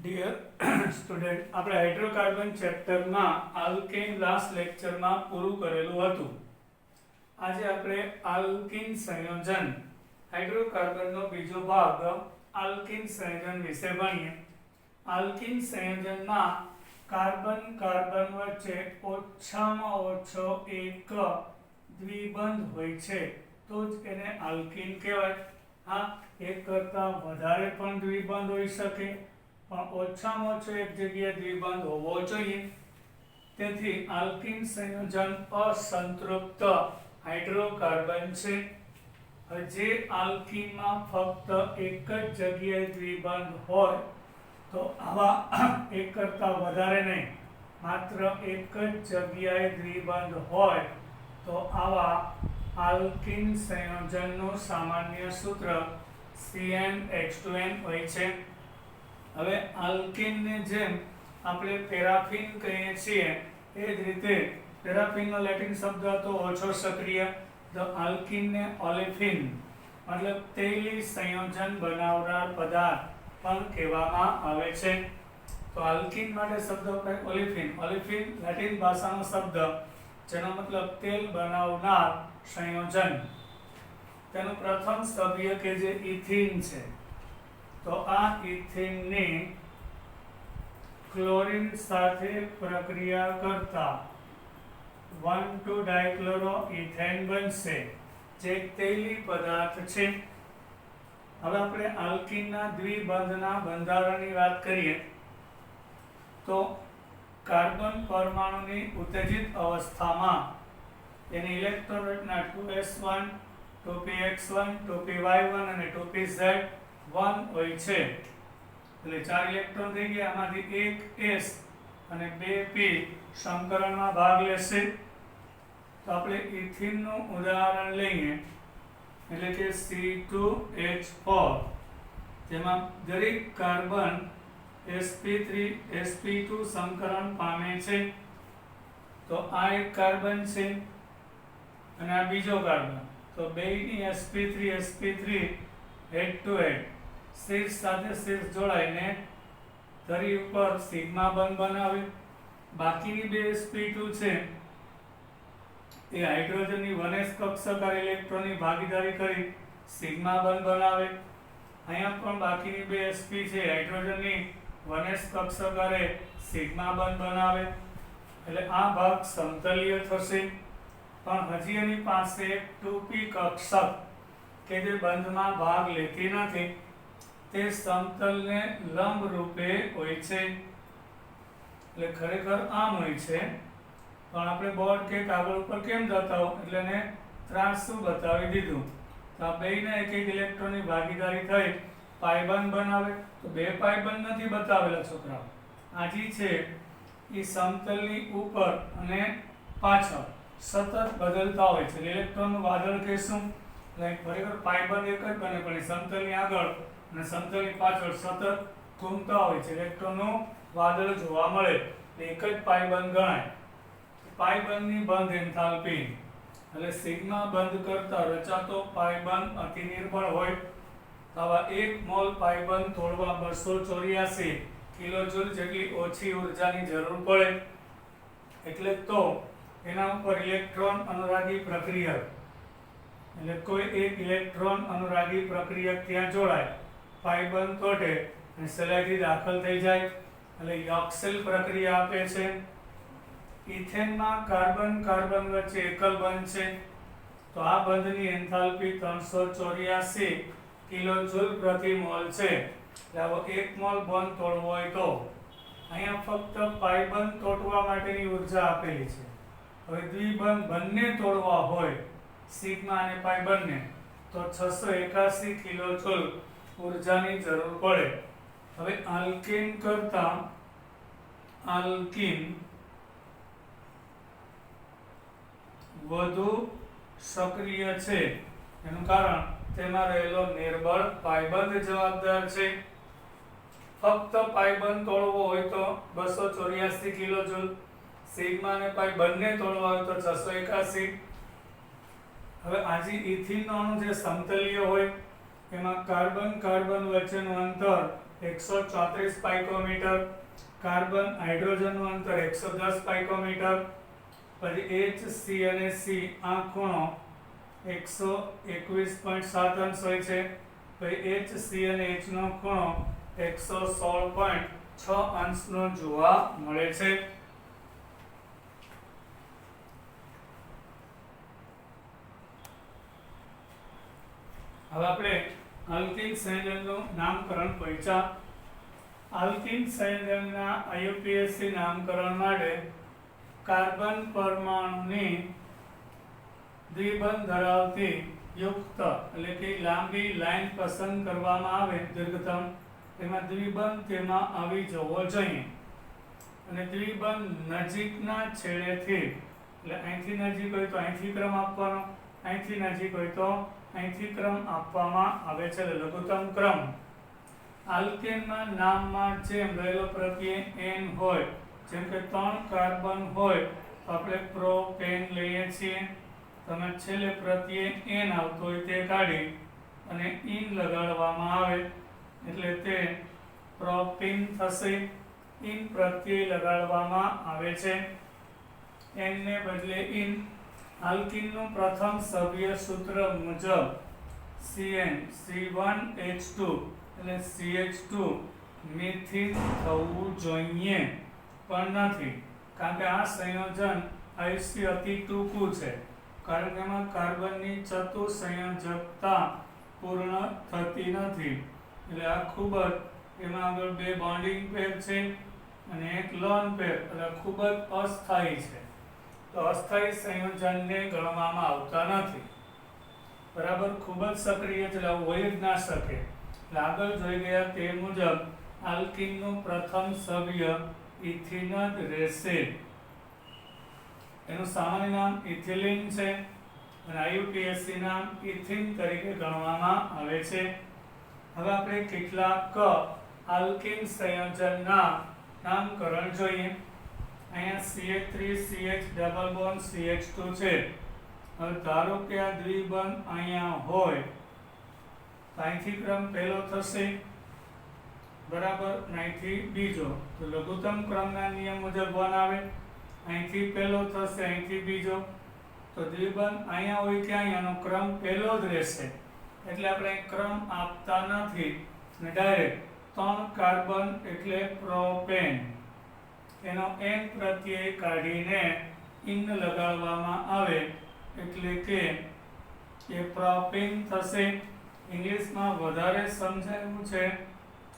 Dear student, આપણે hydrocarbon ચેપ્ટરમાં alkane last લેક્ચરમાં પૂરું કરેલું હતું. આજે આપણે આલ્કીન સંયોજન હાઇડ્રોકાર્બનનો બીજો ભાગ આલ્કીન સંયોજન વિશે ભણીએ. આલ્કીન સંયોજનમાં કાર્બન કાર્બન વચ્ચે ઓછામાં ઓછો એક દ્વિબંધ હોય છે, તો જ એને આલ્કીન કહેવાય. હા, એક કરતાં વધારે પણ દ્વિબંધ હોઈ શકે, પણ ઓછામાં ઓછો એક જગ્યાએ દ્વિબંધ હોવો જોઈએ. તેથી આલ્કીન સંયોજન અસંતૃપ્ત હાઇડ્રોકાર્બન છે. જે આલ્કીનમાં ફક્ત એક જ જગ્યાએ દ્વિબંધ હોય, તો આવા એક કરતાં વધારે નહીં, માત્ર એક જ જગ્યાએ દ્વિબંધ હોય તો આવા આલ્કીન સંયોજનનું સામાન્ય સૂત્ર CnH2n હોય છે. હવે આલ્કીનની જેમ આપણે પેરાફિન કહીએ છીએ, એ જ રીતે પેરાફિનનો લેટિન શબ્દ હતો ઓછો સક્રિય, તો આલ્કીનને ઓલેફિન મતલબ તૈલી સંયોજન બનાવનાર પદાર્થ પણ કહેવામાં આવે છે. તો આલ્કીન માટે શબ્દ વપરાય ઓલેફિન. ઓલેફિન લેટિન ભાષાનો શબ્દ જેનો મતલબ તેલ બનાવનાર સંયોજન. તેનું પ્રથમ સભ્ય કે જે ઇથિન છે, તો આ ઇથિનની ક્લોરીન સાથે પ્રક્રિયા કરતા 1,2-ડાયક્લોરોઇથેન બનશે, જે તૈલી પદાર્થ છે. હવે આપણે આલ્કીનના દ્વિબંધના બંધારણની વાત કરીએ તો કાર્બન પરમાણુની ઉત્તેજિત અવસ્થામાં એની ઇલેક્ટ્રોન રચના 2s1, 2px1, 2py1 અને 2pz1 હોય છે. એટલે 4 ઇલેક્ટ્રોન થઈ ગયા, આમાંથી એક s અને 2 p સંકરણમાં ભાગ લેશે. તો આપણે ઇથિનનું ઉદાહરણ લઈએ, એટલે કે C2H4, જેમાં દરેક કાર્બન sp3 sp2 સંકરણ પામે છે. તો આ એક કાર્બન છે અને આ બીજો કાર્બન, તો બેયની sp3 sp3 હેડ ટુ હેડ શીર્ષ સાથે શીર્ષ જોડાઈને ધરી ઉપર સિગ્મા બંધ બનાવે. બાકીની બે sp2 છે એ હાઇડ્રોજનની 1s કક્ષાકાર ઇલેક્ટ્રોનની ભાગીદારી કરી સિગ્મા બંધ બનાવે. અહીંયા પણ બાકીની બે sp છે હાઇડ્રોજનની 1s કક્ષાકારે સિગ્મા બંધ બનાવે. એટલે આ ભાગ સમતલીય થશે. પણ હજી એની પાસે 2p કક્ષક કે જે બંધમાં ભાગ લેતી નથી, તે સમતલને લંબ રૂપે હોય છે. એટલે ખરેખર આમ હોય છે, પણ આપણે બોર્ડ કે કાગળ ઉપર કેમ બતાવો એટલે એને ત્રાંસુ બતાવી દીધું. તો આ બેયના એક એક ઇલેક્ટ્રોનની ભાગીદારી થઈ પાયબંધ બનાવે. તો બે પાયબંધ નથી બતાવેલા છોકરાઓ. આ જે છે એ સમતલની ઉપર અને પાછળ સતત બદલતા હોય છે. ઇલેક્ટ્રોનનું વાદળ કહેશું, એટલે ખરેખર પાયબંધ એક જ બને, પણ સમતલની આગળ અને સમતલની પાછળ સતત ઘૂમતા હોય છે. ઇલેક્ટ્રોનનું વાદળ જોવા મળે, એક જ પાયબંધ ગણાય. પાયબંધની બંધ એન્થાલ્પી એટલે સિગ્મા બંધ કરતા રચાતો પાયબંધ અતિ નિર્બળ હોય. આવા 1 મોલ પાયબંધ તોડવા 284 કિલોજૂલ જેટલી ઓછી ઉર્જાની જરૂર પડે. એટલે તો એના ઉપર ઇલેક્ટ્રોન અનુરાગી પ્રક્રિયક, એટલે કોઈ એક ઇલેક્ટ્રોન અનુરાગી પ્રક્રિયક ત્યાં જોડાય, પાયબંધ તોડે અને સહેલાઈથી દાખલ થઈ જાય, એટલે યોક્સેલ પ્રક્રિયા આપે છે. ઇથેનમાં કાર્બન કાર્બન વચ્ચે એકલ બંધ છે, તો આ બંધની એન્થાલ્પી 384 કિલોજૂલ પ્રતિ મોલ છે. એટલે આવો 1 મોલ બંધ તોડવો હોય તો અહીંયા ફક્ત પાયબંધ તોડવા માટેની ઉર્જા આપેલી છે. હવે દ્વિબંધ બંને તોડવા હોય, સિગ્મા અને પાય બંને, તો 681 કિલોજૂલ ઉર્જાની જરૂર પડે. હવે આલ્કેન કરતા આલ્કીન વધુ સક્રિય છે. એનું કારણ તેમાં રહેલો નિર્બળ પાયબંધ જવાબદાર છે. ફક્ત પાયબંધ તોડવો હોય તો 284 કિલોજૂલ, સિગ્મા અને પાય બંને તોડવા હોય તો 681. હવે આજે ઇથિનનો અણુ જે સમતલીય હોય એમાં કાર્બન કાર્બન વચ્ચેનું અંતર 134 પાઇકોમીટર, કાર્બન હાઇડ્રોજનનું અંતર 110 પાઇકોમીટર, પછી H C અને C આ ખૂણો 121.7 અંશ હોય છે, પછી H C અને H નો ખૂણો 116.6 અંશનો જોવા મળે છે. હવે આપણે આલ્કિન સંયોજનનું નામકરણ પૂછ્યા. આલ્કિન સંયોજનના IUPAC નામકરણ માટે કાર્બન પરમાણુની દ્વિબંધ ધરાવતી યુક્ત એટલે કે લાંબી લાઈન પસંદ કરવામાં આવે દીર્ઘતમ, તેમાં દ્વિબંધ તેમાં આવી જવો જોઈએ અને દ્વિબંધ નજીકના છેડેથી એટલે અહીંથી નજીક હોય તો અહીંથી ક્રમ આપવાનો, અહીંથી નજીક હોય તો અહીંથી ક્રમ આપવામાં આવે છે એટલે લઘુત્તમ ક્રમ. આલ્કેનના નામમાં જેમ રહેલો પ્રત્યય n હોય, જેમ કે 3 કાર્બન હોય તો આપણે પ્રોપેન લઈએ છીએ, તમે છેલ્લે પ્રત્યય n આવતો હોય તે કાઢી અને ઇન લગાડવામાં આવે એટલે તે પ્રોપીન થશે. ઇન પ્રત્યય લગાડવામાં આવે છે, n ને બદલે ઇન. આલ્કિનનું પ્રથમ સભ્ય સૂત્ર મુજબ CN C1H2 એટલે CH2 મિથિન થવું જોઈએ, પણ નથી, કારણ કે આ સંયોજન આયુષ્ય અતિ ટૂંકું છે, કારણ કે એમાં કાર્બનની ચતુસંયોજકતા પૂર્ણ થતી નથી, એટલે આ ખૂબ જ એમાં આગળ 2 બોન્ડિંગ પેર છે અને એક લોન પેર એટલે ખૂબ જ અસ્થાયી છે, તો અસ્થાયી સંયોજનને ગણવામાં આવતા નથી. બરાબર, ખૂબ જ સક્રિય એટલે હોય જ ના શકે. એટલે આગળ જોઈ ગયા તે મુજબ આલ્કિનનું પ્રથમ સભ્ય ઇથિન જ રહેશે. એનું સામાન્ય નામ ઇથિલિન છે અને IUPAC નામ ઇથિન તરીકે ગણવામાં આવે છે. હવે આપણે કેટલાક આલ્કિન સંયોજનના નામકરણ જોઈએ. અહીંયા CH3CH ડબલ બોન્ડ CH2 છે. હવે ધારો કે આ દ્વિબંધ અહીંયા હોય તો અહીંથી ક્રમ પહેલો થશે, બરાબર, અહીંથી બીજો, તો લઘુત્તમ ક્રમના નિયમ મુજબ 1 આવે, અહીંથી પહેલો થશે, અહીંથી બીજો, તો દ્વિબંધ અહીંયા હોય કે અહીંયાનો ક્રમ પહેલો જ રહેશે, એટલે આપણે ક્રમ આપતા નથી અને ડાયરેક્ટ 3 કાર્બન એટલે પ્રોપેન એનો n પ્રત્યય કાઢીને ઇન લગાડવામાં આવે એટલે કે એ પ્રોપેન થશે. ઇંગ્લિશમાં વધારે સમજાયું છે,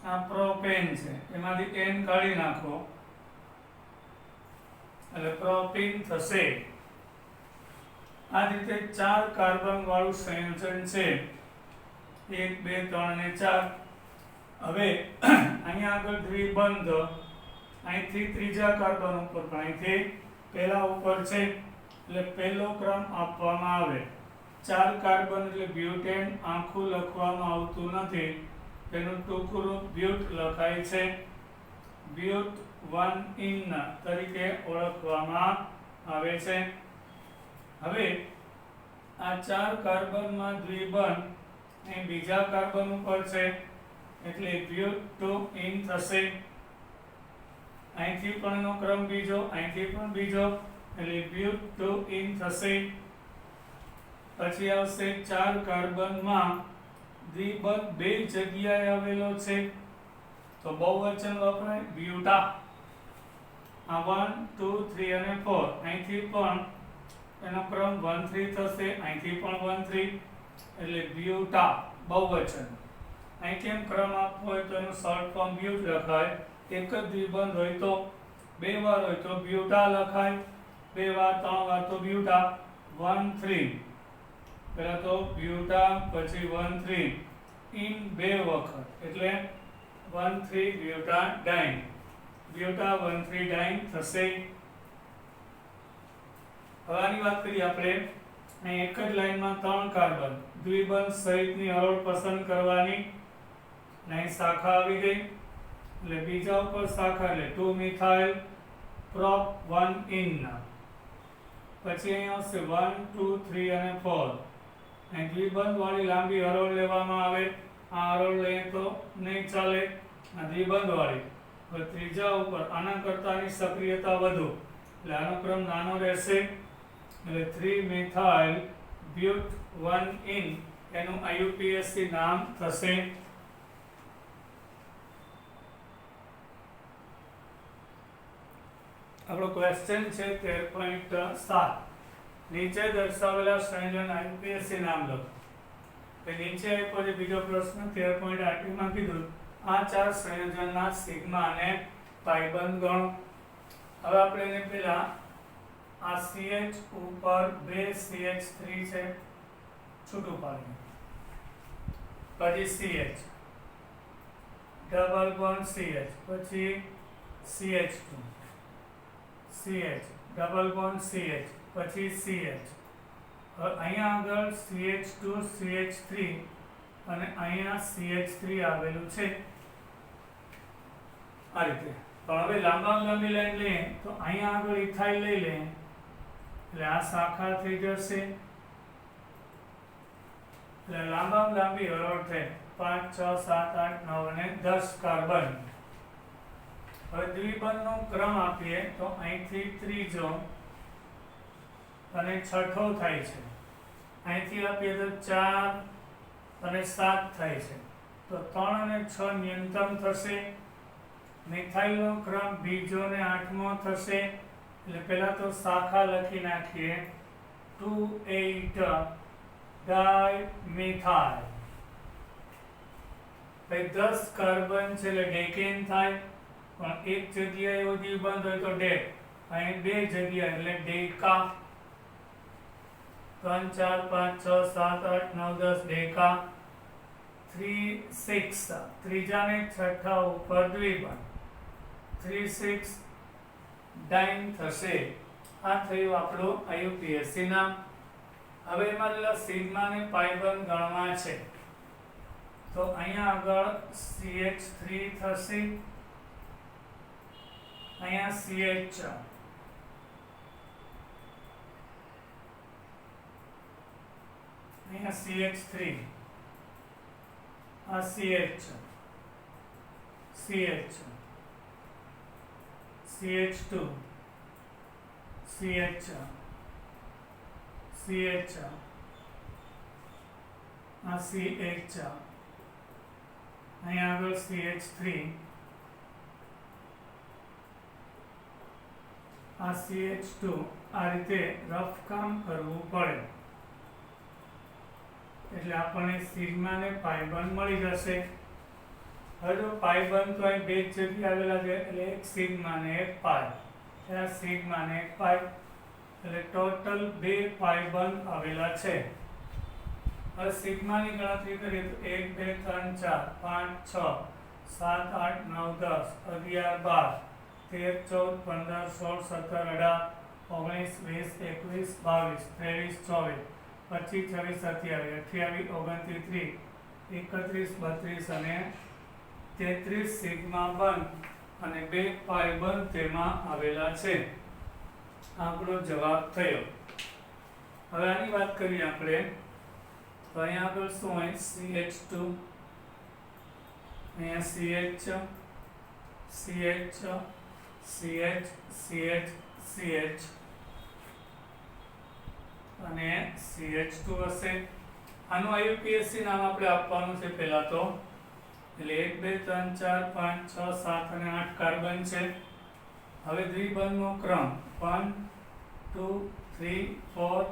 આ પ્રોપેન છે, એમાંથી n કાઢી નાખો એટલે પ્રોપેન થશે. આ રીતે 4 કાર્બન વાળું સંયોજન છે, 1 2 3 અને 4. હવે અહીંયા આગળ દ્વિબંધ અહીંથી ત્રીજા કાર્બન ઉપર પણ અહીંથી પહેલા ઉપર છે એટલે પહેલો ક્રમ આપવામાં આવે. 4 કાર્બન એટલે બ્યુટેન આખું લખવામાં આવતું નથી, તેનું ટૂંકું રૂપ બ્યુટ લખાય છે. બ્યુટ 1 તરીકે ઓળખવામાં આવે છે. હવે આ 4 કાર્બનમાં દ્વિબંધ અહીં બીજા કાર્બન ઉપર છે એટલે બ્યુટ 2 થશે. અહીંથી પણ નો ક્રમ બીજો, અહીંથી પણ બીજો એટલે બ્યુટ 2 થશે. પછી આવશે 4 કાર્બનમાં દ્વિબંધ 2 જગ્યાએ આવેલો છે તો બહુવચન વપરાય બ્યુટા. આ 1 2 3 અને 4, અહીંથી પણ એનો ક્રમ 1 3 થશે, અહીંથી પણ 1 3 એટલે બ્યુટા બહુવચન. અહીં કેમ ક્રમ આપવો હોય તો એનું શોર્ટ ફોર્મ બ્યુટ લખાય. એક જ દ્વિબંધ હોય તો 2 વાર હોય તો બ્યુટા લખાય, 2 વાર 3 વાર તો બ્યુટા. 1 3 પહેલા તો બ્યુટા પછી 1 3 ઇન 2 વખત એટલે 1 3 બ્યુટાડાઇન. બ્યુટા 1 3 ડાઇન થશે. હવે આની વાત કરીએ આપણે. અહીં એક જ લાઈનમાં 3 કાર્બન દ્વિબંધ સહિતની હરોળ પસંદ કરવાની. અહીં શાખા આવી ગઈ એટલે બીજા ઉપર શાખા એટલે 2 મિથાઇલ પ્રોપ 1 ઇન. પછી અહીં આવશે 1 2 3 અને 4. અહીં દ્વિબંધ વાળી લાંબી હરોળ લેવામાં આવે આ આરોળ લઈએ તો નહીં ચાલે, આ દ્વિબંધ વાળી. હવે ત્રીજા ઉપર આના કરતાની સક્રિયતા વધુ એટલે આનો ક્રમ નાનો રહેશે એટલે 3 મિથાઇલ બ્યુટ 1 ઇન એનું IUPAC નામ થશે. આપણો ક્વેશ્ચન છે 13.7 નીચે દર્શાવેલા સંયોજન IUPAC નામ લખો. નીચે આપ્યો છે બીજો પ્રશ્ન 13.8 માં કીધું આ ચાર સંયોજનના સિગ્મા અને પાઇબંધ ગણો. હવે આપણે એને પહેલા આ CH ઉપર 2 CH3 છે છૂટું પાડીએ, પછી CH ડબલ બોન્ડ CH, પછી CH2 CH double bond CH, પછી CH. હવે અહીંયા આગળ CH2 CH3 અને અહીંયા CH3 આવેલું છે આ રીતે. પણ હવે લાંબી લાઈન લઈએ તો અહીંયા આગળ ઇથાઇલ લઈ લે એટલે આ શાખા થઈ જશે એટલે લાંબી હરોળ થઈ 5 6 7 8 9 અને 10 કાર્બન. હવે દ્વિબંધનો ક્રમ આપીએ તો અહીંથી ત્રીજો અને છઠ્ઠો થાય છે, અહીંથી આપીએ તો 4 અને 7 થાય છે, તો 3 અને 6 ન્યૂનતમ થશે. મિથાઇલનો ક્રમ બીજો ને 8મો થશે એટલે પહેલા તો શાખા લખી નાખીએ 2,8 ડાયમિથાઇલ. પછી 10 કાર્બન છે એટલે ડેકેન થાય, પણ એક જગ્યાએ એવો દ્વિબંધ હોય તો ડેક, અહીં બે જગ્યા એટલે ડેકા. 3 4 5 6 7 8 9 10 ડેકા. 3 6 ત્રીજા ને છઠ્ઠા ઉપર દ્વિબંધ 3 6 ડાઇન થશે. આ થયું આપણું IUPAC નામ. હવે એમાં સિગ્મા ને પાઇબંધ ગણવા છે તો અહીંયા આગળ CH3 થશે, અહીંયા CH, અહીંયા CH3, આ CH, CH, CH2, CH, CH, આ CH, અહીંયા આગળ CH3, આ CH2. આ રીતે રફ કામ કરવું પડે એટલે આપણને સિગ્મા ને પાઇબંધ મળી જશે. હવે જો પાઇબંધ તો અહીં બે જગ્યાએ આવેલા છે એટલે એક સિગ્મા ને એક પાઇ, ત્યાં સિગ્મા ને એક પાઇ એટલે ટોટલ 2 પાઇબંધ આવેલા છે. હવે સિગ્માની ગણતરી કરીએ તો 1 2 3 4 5 6 7 8 9 10 11 12 13 14 15 16 17 18 19 20 21 22 23 24 25 26 27 31 31 32 અને 33 સિગ્મા બંધ અને 2 પાઇ બંધ તેમાં આવેલા છે. આપણો જવાબ થયો. હવે આની વાત કરીએ આપણે તો અહીંયા આગળ શું હોય CH2, અહીંયા CH, CH, CH, CH, CH અને CH2 હશે. આનું IUPAC નામ આપણે આપવાનું છે પહેલા તો, એટલે 1 2 3 4 5 6 7 અને 8 કાર્બન છે. હવે દ્વિબંધનો ક્રમ 1 2 3 4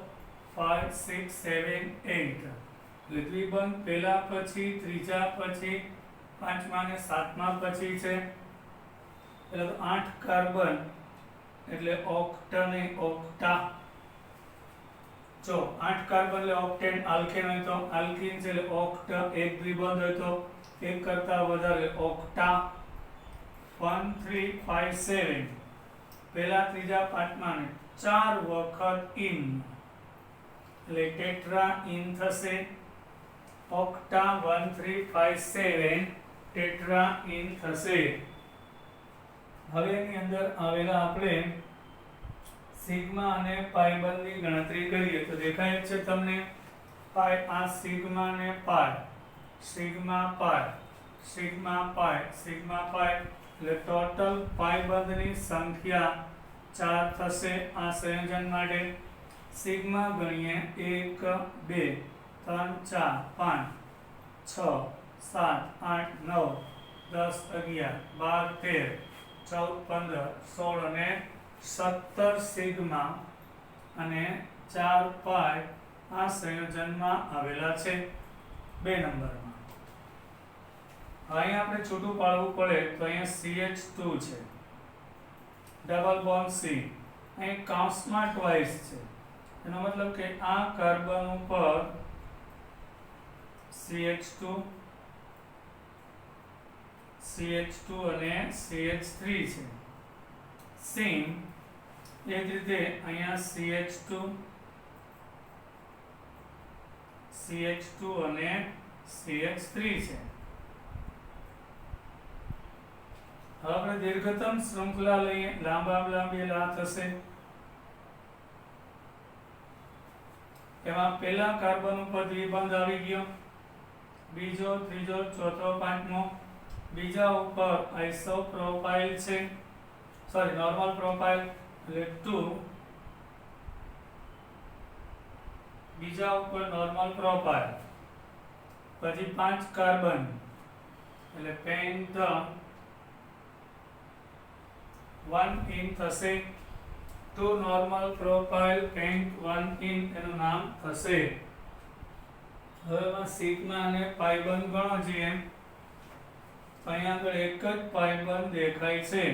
5 6 7 8 એટલે દ્વિબંધ પહેલા પછી ત્રીજા પછી પાંચમા ને સાતમા પછી છે એટલે 8 કાર્બન એટલે ઓક્ટા ને ઓક્ટા. જો 8 કાર્બન એટલે ઓક્ટેન. આલ્કેન હોય તો આલ્કીન છે એટલે ઓક્ટ. એક દ્વિબંધ હોય તો એક કરતા વધારે ઓક્ટા. 1 3 5 7 પહેલા ત્રીજા પાંચમા ને 4 વખત ઇન એટલે ટેટ્રા ઇન થશે. ઓક્ટા 1 3 5 7 ટેટ્રા ઇન થશે. હવે એની અંદર આવેલા આપણે સિગ્મા અને પાઈ બંધની ગણતરી કરીએ તો દેખાય છે તમને પાઈ, આ સિગ્મા અને પાઈ સિગ્મા પાઈ એટલે ટોટલ પાઈ બંધની સંખ્યા 4 થશે આ સંયોજન માટે. સિગ્મા ગણીએ 1 2 3 4 5 6 7 8 9 10 11 12 13 14 15 16 અને 17 સિગ્મા અને 4 પાઈ આ સંયોજનમાં આવેલા છે 2 નંબરમાં. હવે અહીંયા આપણે છૂટું પાડવું પડે તો અહીંયા CH2 છે, ડબલ બોન્ડ C, અહીં કૌંસમાં ટ્વાઇસ છે, એનો મતલબ કે આ કાર્બન ઉપર CH2 અને CH3 છે. સેમ એ જ રીતે અહીંયા CH2 અને CH3 છે. હવે આપણે દીર્ઘતમ શૃંખલા લઈએ, લાંબી લા થશે. એમાં પહેલા કાર્બન ઉપર દ્વિબંધ આવી ગયો, બીજો, ત્રીજો, ચોથો, પાંચમો. બીજા ઉપર આઇસોપ્રોપાઇલ છે, સોરી નોર્મલ પ્રોપાઇલ એટલે 2. બીજા ઉપર નોર્મલ પ્રોપાઇલ, પછી 5 કાર્બન એટલે પેન્ટ 1 ઇન થશે. 2 નોર્મલ પ્રોપાઇલ પેન્ટ 1 ઇન એનું નામ થશે. હવે સિગ્મા અને પાઈ બંધ ગણો છીએ, અહીંયા આગળ એક જ પાઈ બંધ દેખાય છે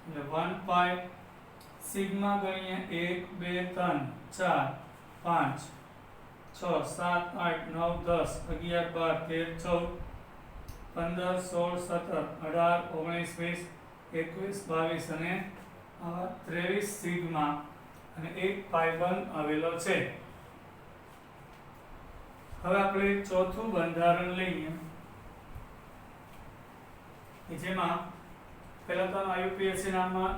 એટલે 1 પાઈ. સિગ્મા ગણીએ 1 2 3 4 5 6 7 8 9 10 11 12 13 14 15 16 17 18 19 20 21 22 અને આવા 23 સિગ્મા અને એક પાઈ બંધ આવેલો છે. હવે આપણે ચોથું બંધારણ લઈએ, જેમાં પહેલા તો IUPAC નામમાં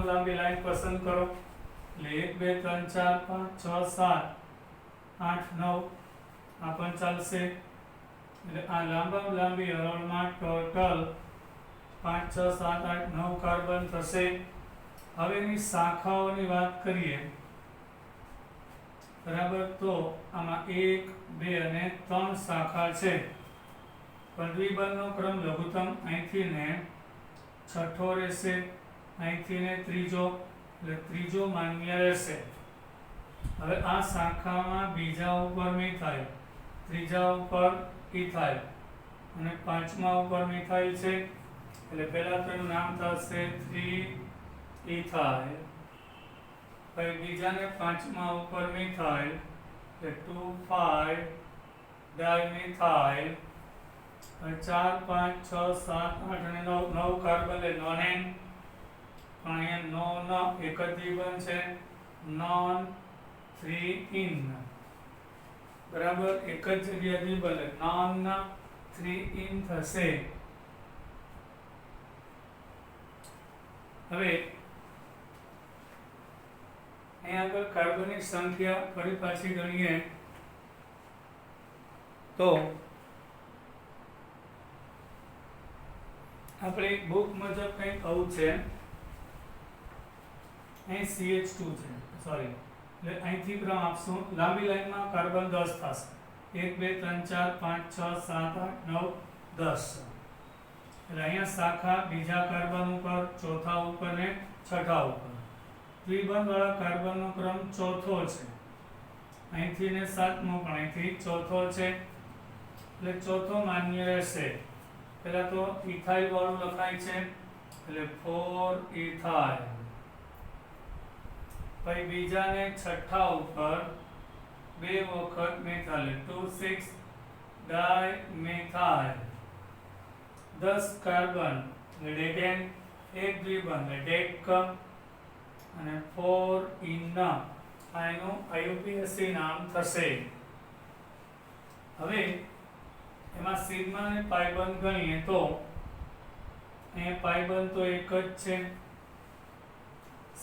લાંબી લાઈન પસંદ કરો એટલે 1 2 3 4 5 6 7 8 9 આ પણ ચાલશે. એટલે આ લાંબી હરોળમાં ટોટલ 5 6 7 8 9 કાર્બન થશે. હવે એની શાખાઓની વાત કરીએ, બરાબર, તો આમાં 1 2 અને 3 શાખા છે, પણ દ્વિબંધનો ક્રમ લઘુત્તમ અહીંથી ને છઠ્ઠો રહેશે, અહીંથી ને ત્રીજો એટલે ત્રીજો માન્ય રહેશે. હવે આ શાખામાં બીજા ઉપર મિથાઇલ, ત્રીજા ઉપર ઇથાઇલ અને પાંચમા ઉપર મિથાઇલ છે, એટલે પહેલા તો એનું નામ થશે 3 ઇથાઇલ. પછી બીજાને પાંચમા ઉપર મિથાઇલ એટલે 2 5 ડાયમિથાઇલ. 4 5 6 7 8 અને 9 કાર્બન એટલે નોનેન. પણ અહીંયા નોન એક જ દ્વિબંધ છે, નોન 3 ઇન, બરાબર, એક જ જગ્યા દ્વિબંધ એટલે નોન 3 ઇન થશે. હવે અહીંયા આગળ કાર્બનની સંખ્યા ફરી પાછી ગણીએ તો આપણે બુક મુજબ કંઈક આવું છે. અહીં CH2 છે, સોરી, એટલે અહીંથી ક્રમ આપશું. લાંબી લાઈનમાં કાર્બન 10 થશે, 1 2 3 4 5 6 7 8 9 10. એટલે અહીંયા શાખા બીજા કાર્બન ઉપર, ચોથા ઉપર ને છઠ્ઠા ઉપર. દ્વિબંધ વાળા કાર્બનનો ક્રમ ચોથો છે, અહીંથી ને સાતમો, પણ અહીંથી ચોથો છે એટલે ચોથો માન્ય રહેશે. પહેલા તો ઇથાઇલ વાળું લખાય છે એટલે 4 ઇથાઇલ. પછી બીજાને છઠ્ઠા ઉપર 2 વખત મિથાઇલ 2 6 ડાયમિથાઇલ. 10 કાર્બન એટલે ડેકેન, એક દ્વિબંધ એટલે ડેક અને 4 ઇન આ એનું IUPAC નામ થશે. હવે એમાં સિગ્મા અને પાઈ બંધ ગણીએ તો અહીંયા પાઈ બંધ તો એક જ છે.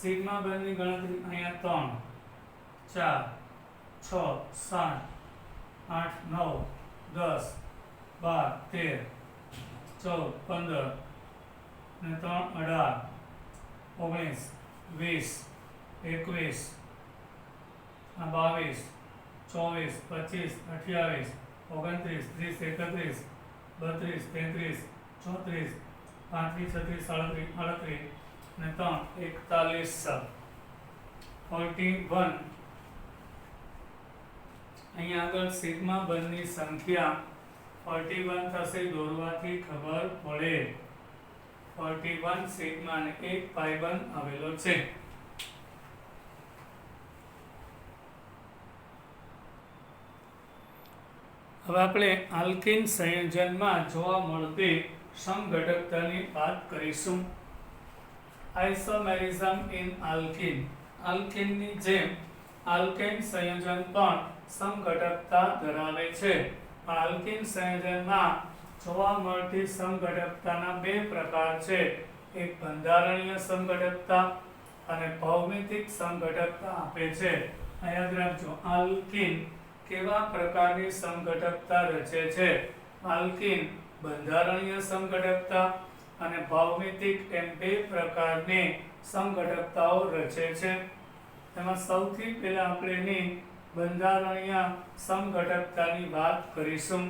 સિગ્મા બંધની ગણતરી અહીંયા 3 4 6 7 8 9 10 12 13 14 15 ને 3 18 19 20 21 આ 22 24 25 28 29 30 31 32 33 34 35 36 37 38 ને 3 41 41 અહીંયા આગળ સિગ્મા બંધની સંખ્યા 41 થશે દોરવાથી ખબર પડે 41 સિગ્મા ને એક પાઇબંધ આવેલો છે. હવે આપણે આલ્કીન સંયોજનમાં જોવા મળતી સમઘટકતાની વાત કરીશું. આઇસોમેરિઝમ ઇન આલ્કીન. આલ્કીનની જેમ આલ્કેન સંયોજન પણ સમઘટકતા ધરાવે છે. પણ આલ્કીન સંયોજનમાં જોવા મળતી સમઘટકતાના બે પ્રકાર છે. એક બંધારણીય સમઘટકતા અને ભૌમિતિક સમઘટકતા આપે છે. યાદ રાખજો, આલ્કીન કેવા પ્રકારની સમઘટકતા રચે છે. આલ્કીન બંધારણીય સમઘટકતા અને ભૌમિતિક એમ બે પ્રકારની સમઘટકતાઓ રચે છે. તેમાં સૌથી પહેલા આપણે એની બંધારણીય સમઘટકતાની વાત કરીશું.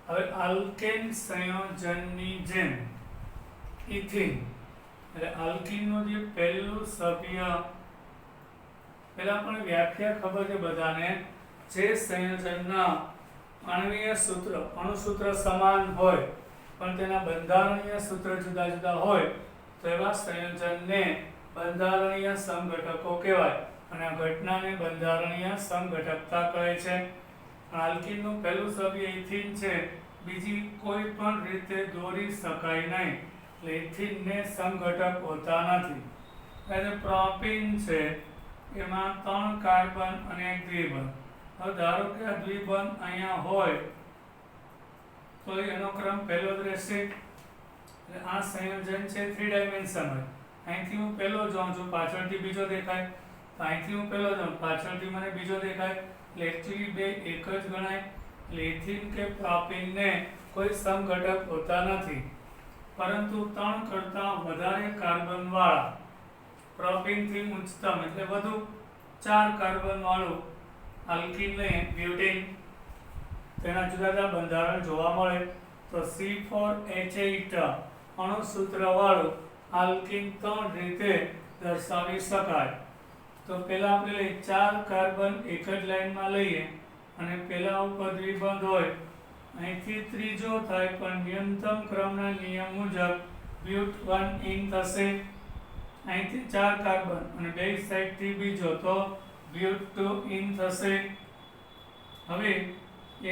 હવે આલ્કેન સંયોજનની જેમ ઇથિન એટલે આલ્કીનનું જે પહેલું સભ્ય, પહેલા પણ વ્યાખ્યા ખબર છે બધાને, જે સંયોજનના આણ્વીય સૂત્ર અણુસૂત્ર સમાન હોય પણ તેના બંધારણીય સૂત્ર જુદા જુદા હોય તો એવા સંયોજનને બંધારણીય સમઘટકો કહેવાય અને આ ઘટનાને બંધારણીય સમઘટકતા કહે છે. આલ્કીનનું પહેલું સભ્ય ઇથિન છે, બીજી કોઈ પણ રીતે દોરી શકાય નહીં એટલે ઇથિનને સમઘટક હોતા નથી. એટલે પ્રોપીન છે, એમાં 3 કાર્બન અને 1 દ્વિબંધ. હવે ધારો કે આ દ્વિબંધ અહીંયા હોય તો એનો ક્રમ પહેલો જ રહેશે. એટલે આ સંયોજન છે 3 ડાયમેન્શન હોય. અહીંથી હું પહેલો જોઉં છું, પાછળથી બીજો દેખાય, તો અહીંથી હું પહેલો જોઉં, પાછળથી મને બીજો દેખાય, એટલે એકચ્યુઅલી બે એક જ ગણાય. એટલે ઇથિન કે પ્રોપીનને કોઈ સમઘટક હોતા નથી, પરંતુ 3 કરતાં વધારે કાર્બન વાળા પ્રોપીનથી ઉચ્ચતમ એટલે વધુ 4 કાર્બન વાળું આલ્કીન લઈએ, બ્યુટીન, તેના જુદા જુદા બંધારણ જોવા મળે. તો C4H8 અણુસૂત્ર વાળું આલ્કીન 3 રીતે દર્શાવી શકાય. તો પહેલા આપણે લઈએ 4 કાર્બન એક જ લાઈનમાં લઈએ અને પહેલા ઉપર દ્વિબંધ હોય, અહીંથી ત્રીજો થાય પણ ન્યૂનતમ ક્રમના નિયમ મુજબ બ્યુટ 1 ઇન થશે. અહીંથી 4 કાર્બન અને બે સાઈડથી બીજો તો બ્યુટ 2 ઇન થશે. હવે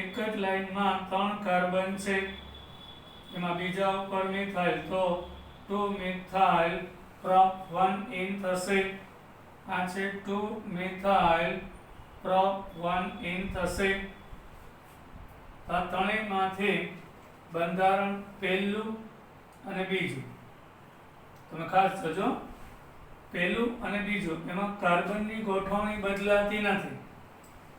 એક જ લાઈનમાં 3 કાર્બન છે, એમાં બીજા ઉપર મિથાઇલ તો 2 મિથાઇલ પ્રોપ 1 ઇન થશે. આ છે 2 મિથાઇલ પ્રોપ 1 ઇન થશે. આ ત્રણેયમાંથી બંધારણ પહેલું અને બીજું તમે ખાસ જોજો, પહેલું અને બીજું એમાં કાર્બનની ગોઠવણી બદલાતી નથી,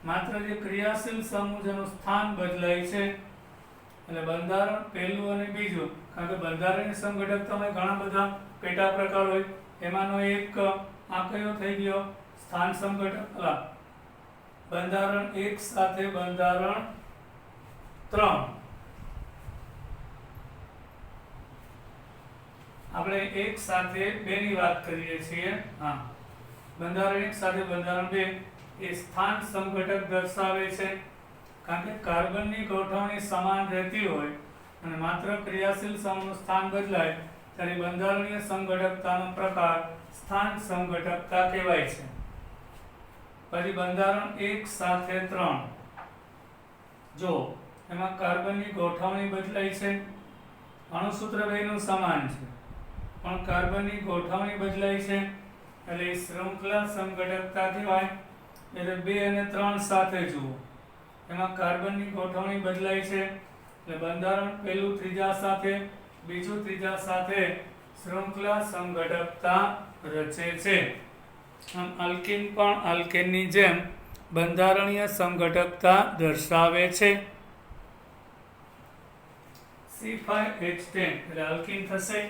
માત્ર જે ક્રિયાશીલ સમૂહ જેનું સ્થાન બદલાય છે. એટલે બંધારણ પહેલું અને બીજું, કારણ કે બંધારણીય સમઘટકતામાં ઘણા બધા પેટા પ્રકાર હોય, એમાંનો એક આ કયો થઈ ગયો સ્થાન સમઘટક, બંધારણ 1 સાથે બંધારણ 3. આપણે 1 સાથે 2 ની વાત કરીએ છીએ. હા, બંધારણ 1 સાથે બંધારણ 2 એ સ્થાન સમઘટક દર્શાવે છે, કારણ કે કાર્બનની ગોઠવણી સમાન રહેતી હોય અને માત્ર ક્રિયાશીલ સમૂહનું સ્થાન બદલાય ત્યારે બંધારણીય સમઘટકતાનો પ્રકાર સ્થાન સમઘટકતા કહેવાય છે. પછી બંધારણ 1 સાથે 3 જો એમાં કાર્બનની ગોઠવણી બદલાય છે, અણુસૂત્ર બેનું સમાન છે પણ કાર્બનની ગોઠવણી બદલાય છે એટલે શૃંખલા સમઘટકતા કહેવાય. એટલે 2 અને 3 સાથે જુઓ, એમાં કાર્બનની ગોઠવણી બદલાય છે એટલે બંધારણ પહેલું ત્રીજા સાથે, બીજું ત્રીજા સાથે શૃંખલા સમઘટકતા રચે છે. આમ આલ્કીન પણ આલ્કેનની જેમ બંધારણીય સમઘટકતા દર્શાવે છે. C5H10 એટલે આલ્કીન થશે.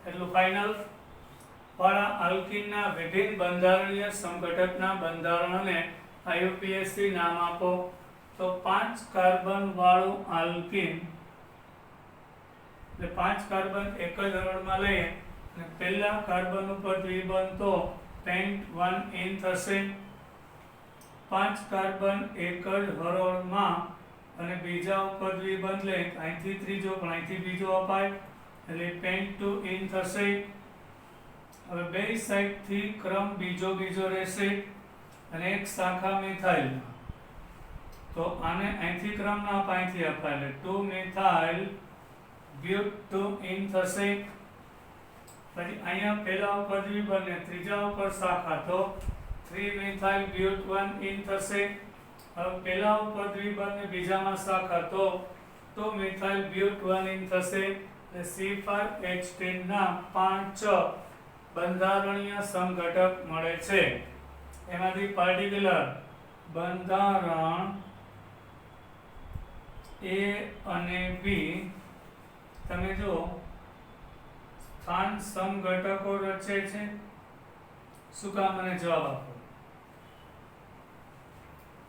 એટલું ફાઇનલ. વાળા આલ્કીનના વિભિન્ન બંધારણીય સંઘટકના બંધારણને IUPAC નામ આપો. તો 5 કાર્બન વાળું આલ્કીન એટલે 5 કાર્બન એક જ હરોળમાં લઈએ અને પહેલા કાર્બન ઉપર દ્વિબંધ તો પેન્ટ-1 થશે. 5 કાર્બન એક જ હરોળમાં અને બીજા ઉપર દ્વિબંધ લે અહીંથી ત્રીજો પણ અહીંથી બીજો અપાય એટલે પેન્ટ-2 થશે. હવે બે સાઈડથી ક્રમ બીજો રહેશે અને એક શાખા મિથાઇલ તો આને અહીંથી ક્રમ ના અપાય અહીંથી અપાય એટલે 2 મિથાઇલ બ્યુટ-2 થશે. પછી અહીંયા પહેલા ઉપર દ્વિબંધ ને ત્રીજા ઉપર શાખા તો 3 મિથાઇલ બ્યુટ-1 થશે. હવે પહેલા ઉપર દ્વિબંધ ને બીજામાં શાખા તો 2 મિથાઇલ બ્યુટ-1 થશે. એટલે C5H10 ના 5 બંધારણીય સંઘટક મળે છે. એમાંથી પાર્ટિક્યુલર બંધારણ A અને B તમે જો સ્થાન સમઘટકો રચે છે. શું કામ અને જવાબ આપો.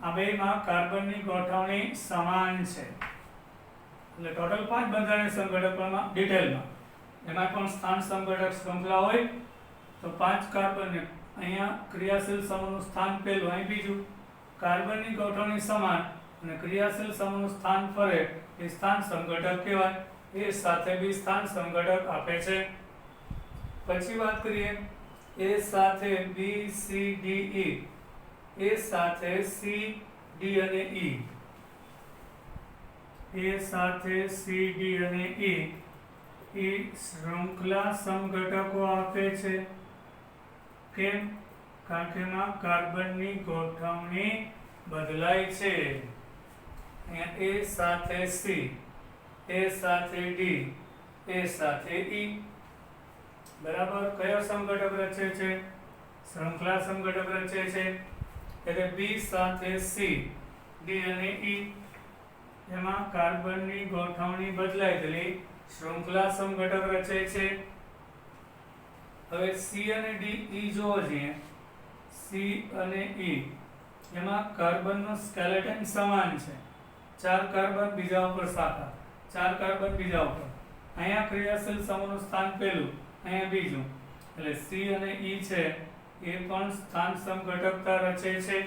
આ બેમાં કાર્બનની ગોઠવણી સમાન છે એટલે ટોટલ 5 બંધારણીય સંઘટકોમાં ડિટેલમાં એમાં પણ સ્થાન સમઘટક શૃંખલા હોય તો 5 કાર્બન અહીંયા ક્રિયાશીલ સમૂહનું સ્થાન પહેલું અહીં બીજું. કાર્બનની ગોઠવણી સમાન અને ક્રિયાશીલ સમૂહનું સ્થાન ફરે એ સ્થાન સમઘટક કહેવાય. એ સાથે બી સ્થાન સમઘટક આપે છે. પછી વાત કરીએ A સાથે B C D E, A સાથે C D અને E, A સાથે C D અને E એ શૃંખલા સમઘટકો આપે છે. કેમ? કારણ કે એમાં કાર્બનની ગોઠવણી બદલાય છે. અહીંયા A સાથે C, A સાથે D, A સાથે E. બરાબર. કયો સમઘટક રચે છે? શૃંખલા સમઘટક રચે છે. એટલે B સાથે C, D અને E એમાં કાર્બનની ગોઠવણી બદલાય એટલે શૃંખલા સમઘટક રચે છે. હવે C અને D E જોવો જોઈએ. C અને E એમાં કાર્બનનો સ્કેલેટન સમાન છે. 4 કાર્બન બીજા ઉપર શાખા, 4 કાર્બન બીજા ઉપર. અહીંયા ક્રિયાશીલ સમૂહનું સ્થાન પહેલું, અહીંયા બીજું એટલે C અને E છે એ પણ સ્થાન સમઘટકતા રચે છે.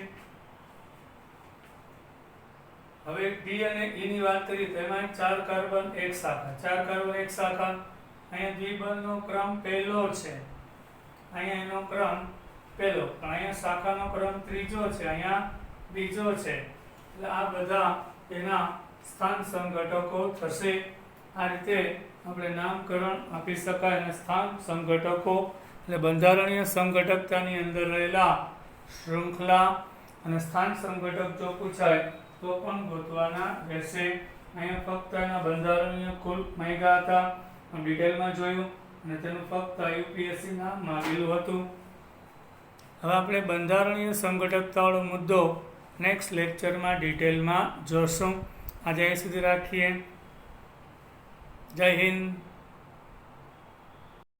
હવે D અને E ની વાત કરીએ તો એમાં 4 કાર્બન એક શાખા, 4 કાર્બન એક શાખા. અહીંયા દ્વિબંધનો ક્રમ પહેલો છે, અહીંયા એનો ક્રમ પહેલો પણ અહીંયા શાખાનો ક્રમ ત્રીજો છે, અહીંયા બીજો છે. એટલે આ બધા એના સ્થાન સમઘટકો થશે. આ રીતે આપણે નામકરણ આપી શકાય. અને સ્થાન સમઘટકો એટલે બંધારણીય સંઘટકતાની અંદર રહેલા શૃંખલા અને સ્થાન સમઘટક જો પૂછાય તો પણ ગોતવાના રહેશે. અહીંયા ફક્ત એના બંધારણીય કુલ માહિતી હતા, ડિટેલમાં જોયું અને તેનું ફક્ત UPSC નામ માંગેલું હતું. હવે આપણે બંધારણીય સંઘટકતાવાળો મુદ્દો નેક્સ્ટ લેક્ચરમાં ડિટેલમાં જોશું. આજે અહીં સુધી રાખીએ. જય હિન્દ.